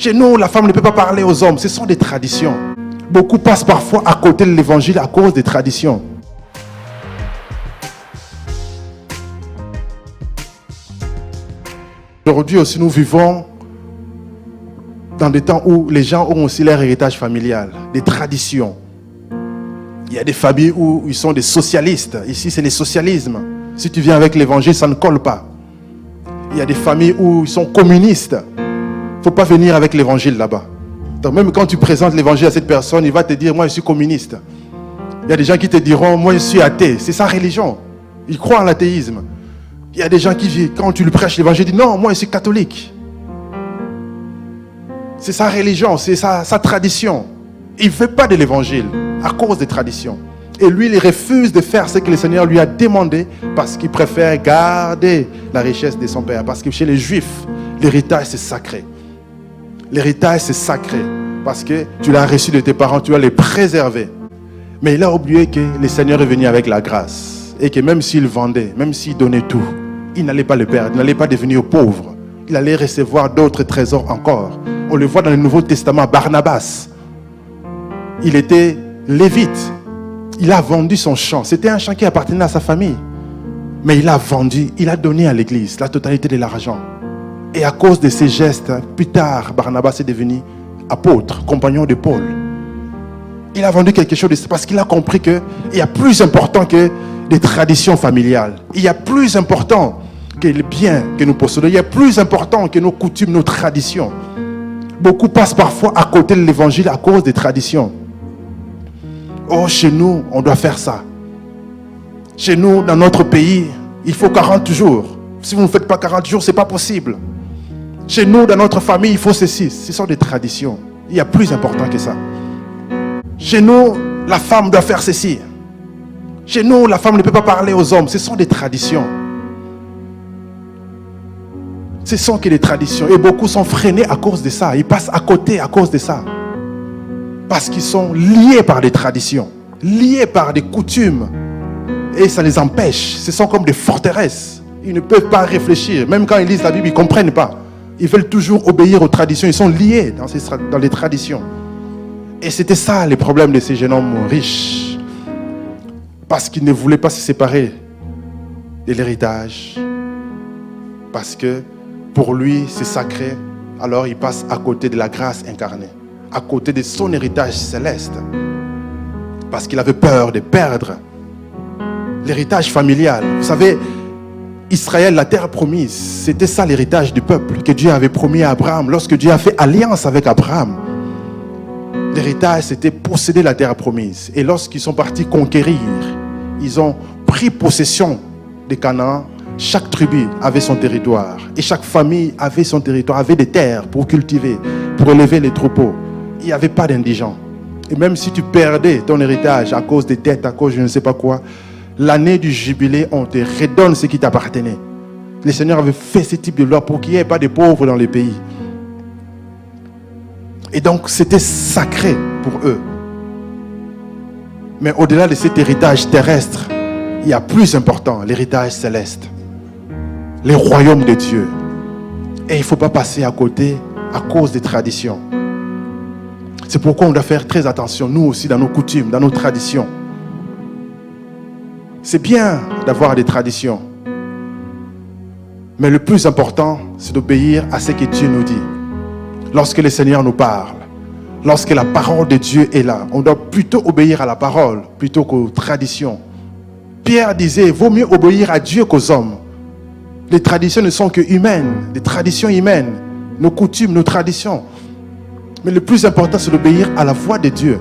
Chez nous, la femme ne peut pas parler aux hommes. Ce sont des traditions. Beaucoup passent parfois à côté de l'évangile à cause des traditions. Aujourd'hui aussi, nous vivons dans des temps où les gens ont aussi leur héritage familial, des traditions. Il y a des familles où ils sont des socialistes. Ici, c'est le socialisme. Si tu viens avec l'évangile, ça ne colle pas. Il y a des familles où ils sont communistes. Il ne faut pas venir avec l'évangile là-bas. Donc même quand tu présentes l'évangile à cette personne, il va te dire, moi je suis communiste. Il y a des gens qui te diront, moi je suis athée. C'est sa religion. Ils croient en l'athéisme. Il y a des gens qui, quand tu lui prêches l'évangile, disent, non, moi je suis catholique. C'est sa religion, c'est sa tradition. Il ne veut pas de l'évangile à cause des traditions. Et lui, il refuse de faire ce que le Seigneur lui a demandé parce qu'il préfère garder la richesse de son père. Parce que chez les Juifs, l'héritage c'est sacré. L'héritage c'est sacré. Parce que tu l'as reçu de tes parents, tu dois les préserver. Mais il a oublié que le Seigneur est venu avec la grâce. Et que même s'il vendait, même s'il donnait tout, il n'allait pas le perdre, il n'allait pas devenir pauvre. Il allait recevoir d'autres trésors encore. On le voit dans le Nouveau Testament, Barnabas. Il était lévite. Il a vendu son champ. C'était un champ qui appartenait à sa famille. Mais il a vendu, il a donné à l'église la totalité de l'argent. Et à cause de ces gestes, plus tard, Barnabas est devenu apôtre, compagnon de Paul. Il a vendu quelque chose parce qu'il a compris qu'il y a plus important que des traditions familiales. Il y a plus important que les biens que nous possédons. Il y a plus important que nos coutumes, nos traditions. Beaucoup passent parfois à côté de l'évangile à cause des traditions. Oh, chez nous, on doit faire ça. Chez nous, dans notre pays, il faut 40 jours. Si vous ne faites pas 40 jours, ce n'est pas possible. Chez nous, dans notre famille, il faut ceci. Ce sont des traditions. Il y a plus important que ça. Chez nous, la femme doit faire ceci. Chez nous, la femme ne peut pas parler aux hommes. Ce sont des traditions. Ce sont que des traditions. Et beaucoup sont freinés à cause de ça. Ils passent à côté à cause de ça. Parce qu'ils sont liés par des traditions. Liés par des coutumes. Et ça les empêche. Ce sont comme des forteresses. Ils ne peuvent pas réfléchir. Même quand ils lisent la Bible, ils ne comprennent pas. Ils veulent toujours obéir aux traditions. Ils sont liés dans les traditions. Et c'était ça les problèmes de ces jeunes hommes riches. Parce qu'ils ne voulaient pas se séparer de l'héritage. Parce que pour lui, c'est sacré. Alors il passe à côté de la grâce incarnée. À côté de son héritage céleste. Parce qu'il avait peur de perdre l'héritage familial. Vous savez, Israël, la terre promise, c'était ça l'héritage du peuple que Dieu avait promis à Abraham. Lorsque Dieu a fait alliance avec Abraham, l'héritage, c'était posséder la terre promise. Et lorsqu'ils sont partis conquérir, ils ont pris possession de Canaan. Chaque tribu avait son territoire. Et chaque famille avait son territoire, avait des terres pour cultiver, pour élever les troupeaux. Il n'y avait pas d'indigents. Et même si tu perdais ton héritage à cause des dettes, à cause de je ne sais pas quoi, l'année du jubilé, on te redonne ce qui t'appartenait. Le Seigneur avait fait ce type de loi pour qu'il n'y ait pas de pauvres dans les pays. Et donc, c'était sacré pour eux. Mais au-delà de cet héritage terrestre, il y a plus important, l'héritage céleste. Les royaumes de Dieu. Et il ne faut pas passer à côté à cause des traditions. C'est pourquoi on doit faire très attention, nous aussi, dans nos coutumes, dans nos traditions. C'est bien d'avoir des traditions. Mais le plus important, c'est d'obéir à ce que Dieu nous dit. Lorsque le Seigneur nous parle, lorsque la parole de Dieu est là, on doit plutôt obéir à la parole plutôt qu'aux traditions. Pierre disait, il vaut mieux obéir à Dieu qu'aux hommes. Les traditions ne sont que humaines, des traditions humaines, nos coutumes, nos traditions. Mais le plus important, c'est d'obéir à la voix de Dieu.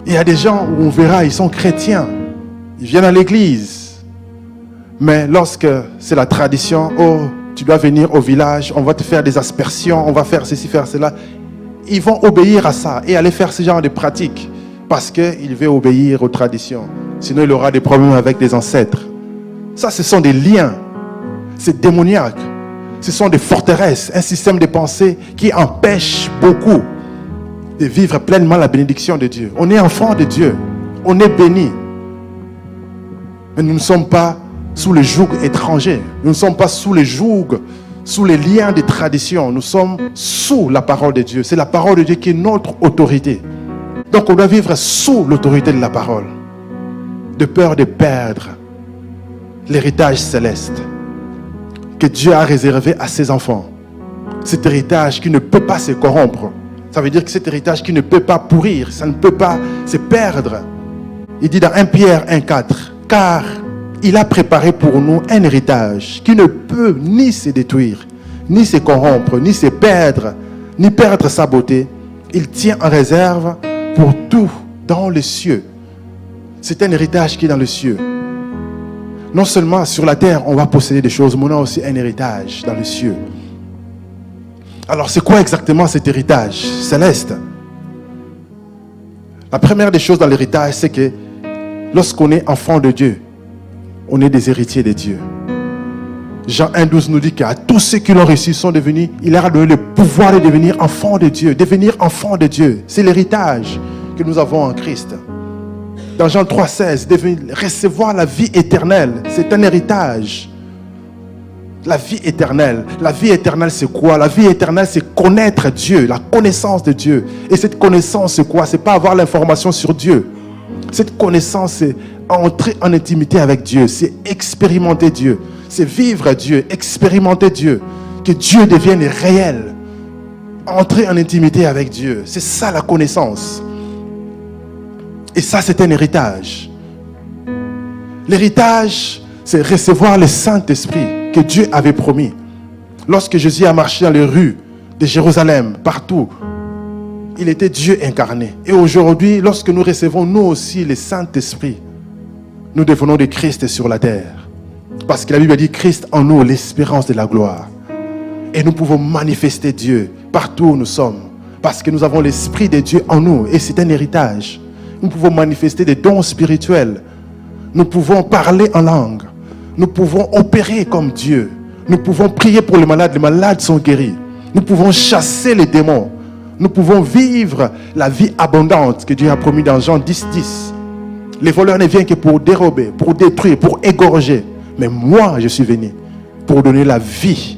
Il y a des gens où on verra, ils sont chrétiens, ils viennent à l'église. Mais lorsque c'est la tradition, oh, tu dois venir au village, on va te faire des aspersions, on va faire ceci, faire cela. Ils vont obéir à ça et aller faire ce genre de pratiques parce qu'ils veulent obéir aux traditions. Sinon, il aura des problèmes avec les ancêtres. Ça, ce sont des liens. C'est démoniaque. Ce sont des forteresses, un système de pensée qui empêche beaucoup de vivre pleinement la bénédiction de Dieu. On est enfant de Dieu. On est béni. Mais nous ne sommes pas sous le joug étranger. Nous ne sommes pas sous le joug, sous les liens des traditions. Nous sommes sous la parole de Dieu. C'est la parole de Dieu qui est notre autorité. Donc on doit vivre sous l'autorité de la parole, de peur de perdre l'héritage céleste que Dieu a réservé à ses enfants. Cet héritage qui ne peut pas se corrompre. Ça veut dire que cet héritage qui ne peut pas pourrir, ça ne peut pas se perdre. Il dit dans 1 Pierre 1,4, car il a préparé pour nous un héritage qui ne peut ni se détruire, ni se corrompre, ni se perdre, ni perdre sa beauté. Il tient en réserve pour tout dans les cieux. C'est un héritage qui est dans les cieux. Non seulement sur la terre, on va posséder des choses, mais on a aussi un héritage dans les cieux. Alors, c'est quoi exactement cet héritage céleste? La première des choses dans l'héritage, c'est que lorsqu'on est enfant de Dieu, on est des héritiers de Dieu. Jean 1,12 nous dit qu'à tous ceux qui l'ont reçu sont devenus, il leur a donné le pouvoir de devenir enfants de Dieu. Devenir enfants de Dieu, c'est l'héritage que nous avons en Christ. Dans Jean 3,16, recevoir la vie éternelle, c'est un héritage. La vie éternelle. La vie éternelle, c'est quoi? La vie éternelle, c'est connaître Dieu, la connaissance de Dieu. Et cette connaissance, c'est quoi? C'est pas avoir l'information sur Dieu. Cette connaissance, c'est entrer en intimité avec Dieu. C'est expérimenter Dieu. C'est vivre Dieu, expérimenter Dieu. Que Dieu devienne réel. Entrer en intimité avec Dieu. C'est ça la connaissance. Et ça, c'est un héritage. L'héritage, c'est recevoir le Saint-Esprit que Dieu avait promis. Lorsque Jésus a marché dans les rues de Jérusalem, partout, il était Dieu incarné. Et aujourd'hui, lorsque nous recevons nous aussi le Saint-Esprit, nous devenons de Christ sur la terre. Parce que la Bible dit Christ en nous, l'espérance de la gloire. Et nous pouvons manifester Dieu partout où nous sommes. Parce que nous avons l'Esprit de Dieu en nous. Et c'est un héritage. Nous pouvons manifester des dons spirituels. Nous pouvons parler en langue. Nous pouvons opérer comme Dieu. Nous pouvons prier pour les malades sont guéris. Nous pouvons chasser les démons. Nous pouvons vivre la vie abondante que Dieu a promis dans Jean 10,10. Les voleurs ne viennent que pour dérober, pour détruire, pour égorger. Mais moi, je suis venu pour donner la vie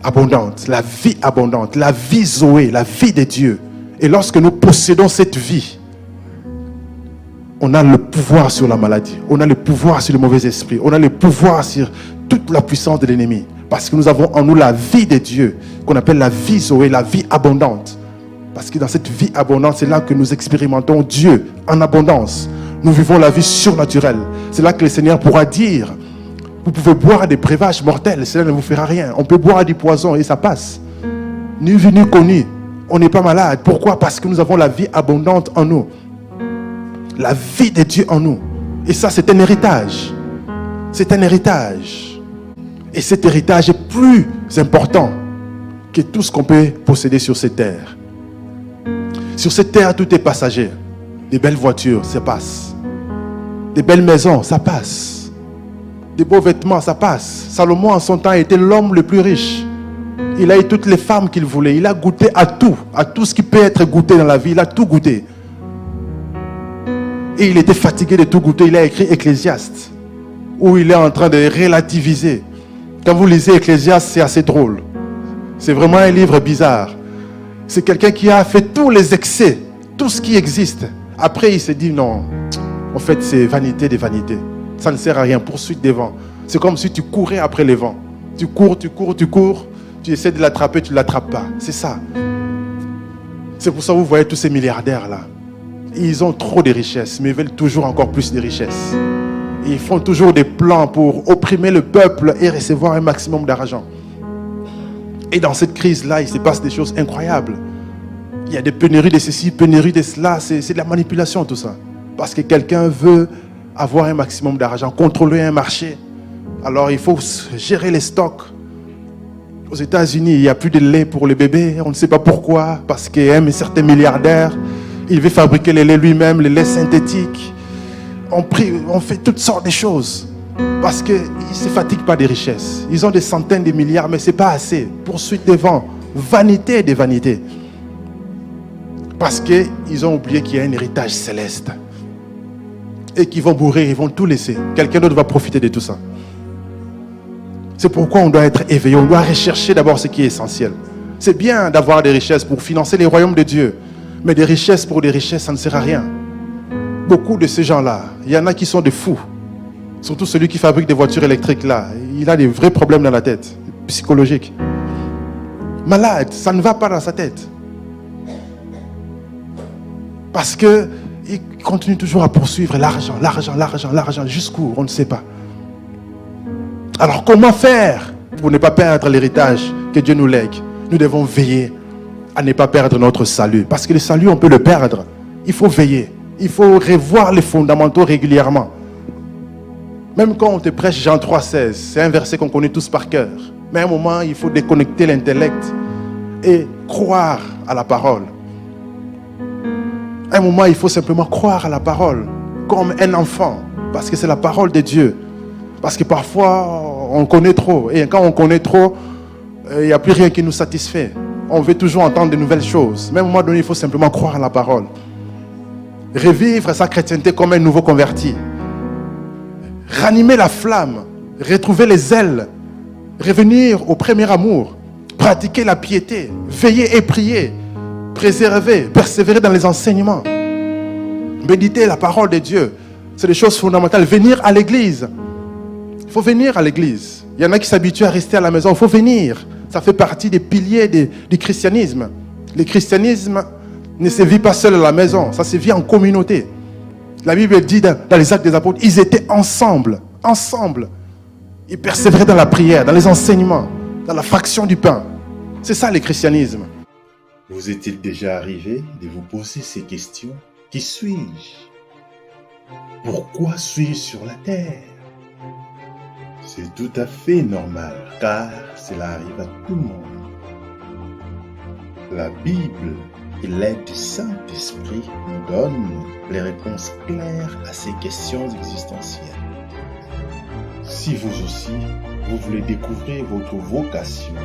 abondante, la vie Zoé, la vie de Dieu. Et lorsque nous possédons cette vie, on a le pouvoir sur la maladie, on a le pouvoir sur le mauvais esprit, on a le pouvoir sur toute la puissance de l'ennemi. Parce que nous avons en nous la vie de Dieu, qu'on appelle la vie Zoé, la vie abondante. Parce que dans cette vie abondante, c'est là que nous expérimentons Dieu en abondance. Nous vivons la vie surnaturelle. C'est là que le Seigneur pourra dire, vous pouvez boire des breuvages mortels, cela ne vous fera rien. On peut boire du poison et ça passe. Ni vu ni connu, on n'est pas malade. Pourquoi? Parce que nous avons la vie abondante en nous. La vie de Dieu en nous. Et ça, c'est un héritage. C'est un héritage. Et cet héritage est plus important que tout ce qu'on peut posséder sur cette terre. Sur cette terre, tout est passager. Des belles voitures, ça passe. Des belles maisons, ça passe. Des beaux vêtements, ça passe. Salomon, en son temps, était l'homme le plus riche. Il a eu toutes les femmes qu'il voulait. Il a goûté à tout ce qui peut être goûté dans la vie. Il a tout goûté. Et il était fatigué de tout goûter. Il a écrit Ecclésiaste, où il est en train de relativiser. Quand vous lisez Ecclésiaste, c'est assez drôle. C'est vraiment un livre bizarre. C'est quelqu'un qui a fait tous les excès, tout ce qui existe. Après, il s'est dit non, en fait, c'est vanité des vanités. Ça ne sert à rien, poursuite des vents. C'est comme si tu courais après les vents. Tu cours, tu essaies de l'attraper, tu ne l'attrapes pas. C'est ça. C'est pour ça que vous voyez tous ces milliardaires-là. Ils ont trop de richesses, mais ils veulent toujours encore plus de richesses. Ils font toujours des plans pour opprimer le peuple et recevoir un maximum d'argent. Et dans cette crise-là, il se passe des choses incroyables. Il y a des pénuries de ceci, pénuries de cela. C'est de la manipulation, tout ça. Parce que quelqu'un veut avoir un maximum d'argent, contrôler un marché. Alors, il faut gérer les stocks. Aux États-Unis, il n'y a plus de lait pour les bébés. On ne sait pas pourquoi. Parce qu'un certain milliardaire, il veut fabriquer le lait lui-même, le lait synthétique. On fait toutes sortes de choses. Parce qu'ils ne se fatiguent pas des richesses. Ils ont des centaines de milliards, mais ce n'est pas assez. Poursuite des vents. Vanité des vanités. Parce qu'ils ont oublié qu'il y a un héritage céleste. Et qu'ils vont mourir, ils vont tout laisser. Quelqu'un d'autre va profiter de tout ça. C'est pourquoi on doit être éveillé. On doit rechercher d'abord ce qui est essentiel. C'est bien d'avoir des richesses pour financer les royaumes de Dieu. Mais des richesses pour des richesses, ça ne sert à rien. Beaucoup de ces gens-là, il y en a qui sont des fous. Surtout celui qui fabrique des voitures électriques là. Il a des vrais problèmes dans la tête, psychologiques. Malade, ça ne va pas dans sa tête. Parce qu'il continue toujours à poursuivre l'argent, jusqu'où, on ne sait pas. Alors comment faire pour ne pas perdre l'héritage que Dieu nous lègue? Nous devons veiller à ne pas perdre notre salut. Parce que le salut, on peut le perdre. Il faut veiller. Il faut revoir les fondamentaux régulièrement. Même quand on te prêche Jean 3,16, c'est un verset qu'on connaît tous par cœur. Mais à un moment, il faut déconnecter l'intellect et croire à la parole. À un moment, il faut simplement croire à la parole comme un enfant. Parce que c'est la parole de Dieu. Parce que parfois, on connaît trop. Et quand on connaît trop, il n'y a plus rien qui nous satisfait. On veut toujours entendre de nouvelles choses. Mais à un moment donné, il faut simplement croire à la parole. Revivre sa chrétienté comme un nouveau converti. Ranimer la flamme. Retrouver les ailes. Revenir au premier amour. Pratiquer la piété. Veiller et prier. Préserver, persévérer dans les enseignements. Méditer la parole de Dieu. C'est des choses fondamentales. Venir à l'église. Il faut venir à l'église. Il y en a qui s'habituent à rester à la maison. Il faut venir. Ça fait partie des piliers du christianisme. Le christianisme ne se vit pas seul à la maison. Ça se vit en communauté. La Bible dit dans les Actes des Apôtres, ils étaient ensemble. Ensemble. Ils persévéraient dans la prière, dans les enseignements, dans la fraction du pain. C'est ça le christianisme. Vous est-il déjà arrivé de vous poser ces questions? Qui suis-je? Pourquoi suis-je sur la terre? C'est tout à fait normal, car cela arrive à tout le monde. La Bible et l'aide du Saint-Esprit nous donnent les réponses claires à ces questions existentielles. Si vous aussi, vous voulez découvrir votre vocation,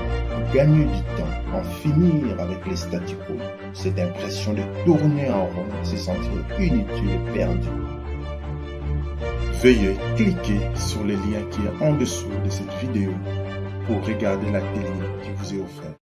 gagner du temps, en finir avec les statu quo, cette impression de tourner en rond, se sentir inutile et perdu, veuillez cliquer sur le lien qui est en dessous de cette vidéo pour regarder la télé qui vous est offerte.